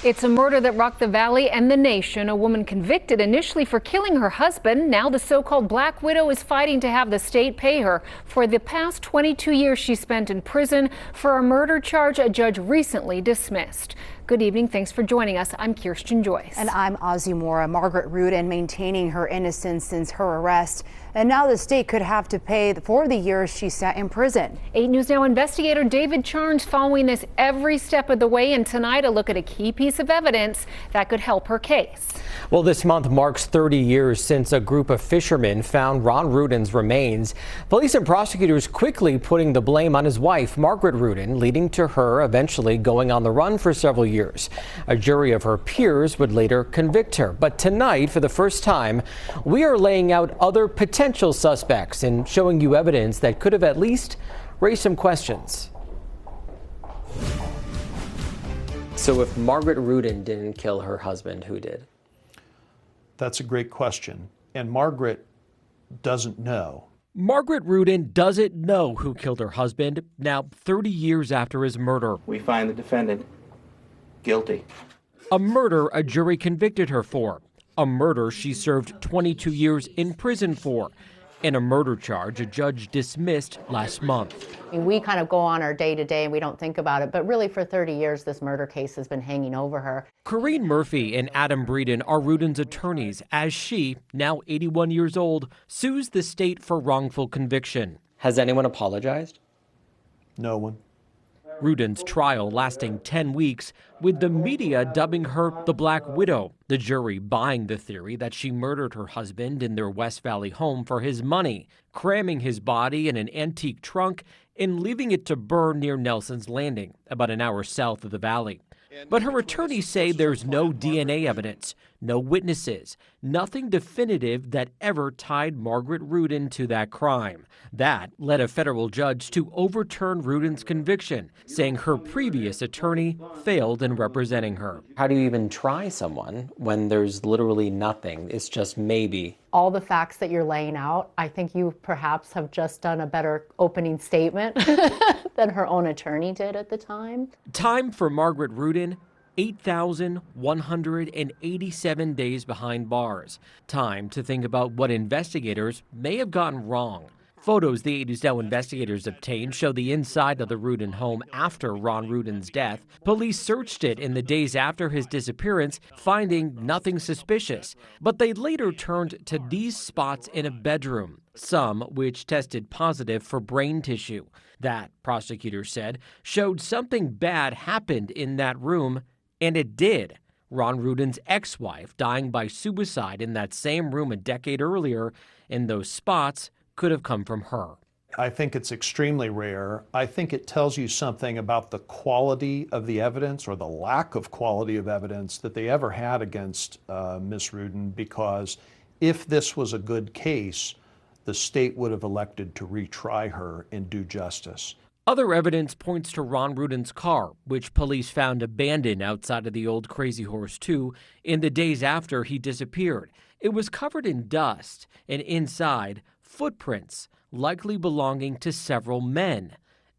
It's a murder that rocked the valley and the nation. A woman convicted initially for killing her husband. Now the so-called Black Widow is fighting to have the state pay her for the past 22 years she spent in prison for a murder charge a judge recently dismissed. Good evening. Thanks for joining us. I'm Kirsten Joyce. And I'm Ozzy Mora. Margaret Rudin maintaining her innocence since her arrest. And now the state could have to pay for the years she sat in prison. 8 News Now investigator David Charnes following this every step of the way. And tonight, a look at a key piece of evidence that could help her case. Well, this month marks 30 years since a group of fishermen found Ron Rudin's remains. Police and prosecutors quickly putting the blame on his wife, Margaret Rudin, leading to her eventually going on the run for several years. A jury of her peers would later convict her. But tonight, for the first time, we are laying out other potential suspects and showing you evidence that could have at least raised some questions. So if Margaret Rudin didn't kill her husband, who did? That's a great question. And Margaret doesn't know. Margaret Rudin doesn't know who killed her husband, now 30 years after his murder. We find the defendant guilty. A murder a jury convicted her for. A murder she served 22 years in prison for. And a murder charge a judge dismissed last month. We kind of go on our day to day and we don't think about it, but really for 30 years this murder case has been hanging over her. Corrine Murphy and Adam Breeden are Rudin's attorneys as she, now 81 years old, sues the state for wrongful conviction. Has anyone apologized? No one. Rudin's trial lasting 10 weeks, with the media dubbing her the Black Widow, the jury buying the theory that she murdered her husband in their West Valley home for his money, cramming his body in an antique trunk and leaving it to burn near Nelson's Landing, about an hour south of the valley. But her attorneys say there's no DNA evidence, no witnesses, nothing definitive that ever tied Margaret Rudin to that crime. That led a federal judge to overturn Rudin's conviction, saying her previous attorney failed in representing her. How do you even try someone when there's literally nothing? It's just maybe. All the facts that you're laying out, I think you perhaps have just done a better opening statement than her own attorney did at the time. Time for Margaret Rudin, 8,187 days behind bars. Time to think about what investigators may have gotten wrong. Photos the 8 News Now investigators obtained show the inside of the Rudin home after Ron Rudin's death. Police searched it in the days after his disappearance, finding nothing suspicious. But they later turned to these spots in a bedroom, some which tested positive for brain tissue. That, prosecutors said, showed something bad happened in that room, and it did. Ron Rudin's ex-wife dying by suicide in that same room a decade earlier, and those spots could have come from her. I think it's extremely rare. I think it tells you something about the quality of the evidence or the lack of quality of evidence that they ever had against Miss Rudin, because if this was a good case, the state would have elected to retry her and do justice. Other evidence points to Ron Rudin's car, which police found abandoned outside of the old Crazy Horse 2 in the days after he disappeared. It was covered in dust, and inside, footprints, likely belonging to several men.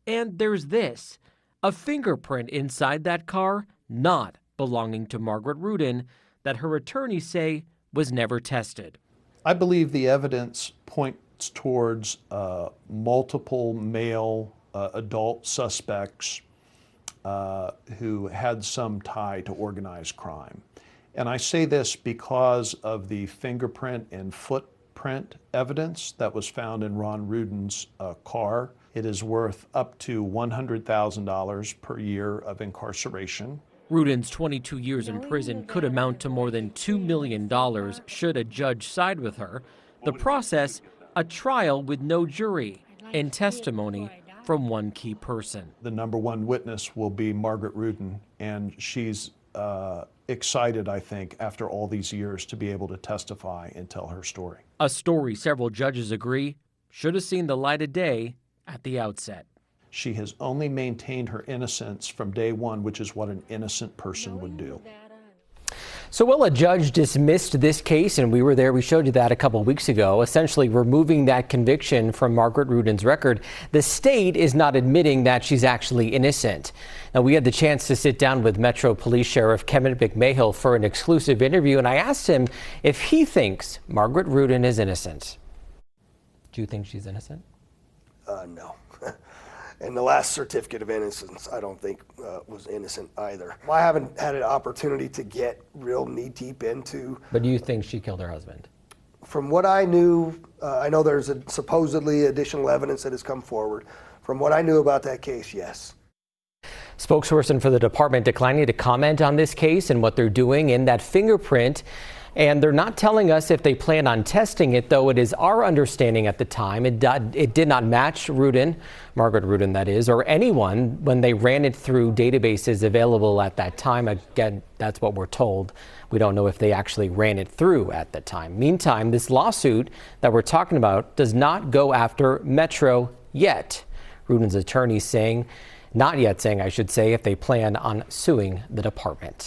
And there's this, a fingerprint inside that car, not belonging to Margaret Rudin, that her attorneys say was never tested. I believe the evidence points towards multiple male adult suspects who had some tie to organized crime. And I say this because of the fingerprint and footprint evidence that was found in Ron Rudin's car. It is worth up to $100,000 per year of incarceration. Rudin's 22 years in prison could amount to more than $2 million should a judge side with her. The process, a trial with no jury and testimony from one key person. The number one witness will be Margaret Rudin, and she's excited, I think, after all these years to be able to testify and tell her story. A story several judges agree should have seen the light of day at the outset. She has only maintained her innocence from day one, which is what an innocent person would do. So, well, a judge dismissed this case, and we were there. We showed you that a couple weeks ago, essentially removing that conviction from Margaret Rudin's record. The state is not admitting that she's actually innocent. Now, we had the chance to sit down with Metro Police Sheriff Kevin McMahill for an exclusive interview, and I asked him if he thinks Margaret Rudin is innocent. Do you think she's innocent? No. And the last certificate of innocence, I don't think was innocent either. I haven't had an opportunity to get real knee deep into. But do you think she killed her husband? From what I knew, I know there's supposedly additional evidence that has come forward. From what I knew about that case, yes. Spokesperson for the department declining to comment on this case and what they're doing in that fingerprint. And they're not telling us if they plan on testing it, though it is our understanding at the time it did not match Rudin, Margaret Rudin that is, or anyone when they ran it through databases available at that time. Again, that's what we're told. We don't know if they actually ran it through at the time. Meantime, this lawsuit that we're talking about does not go after Metro yet. Rudin's attorney saying, not yet saying, I should say, if they plan on suing the department.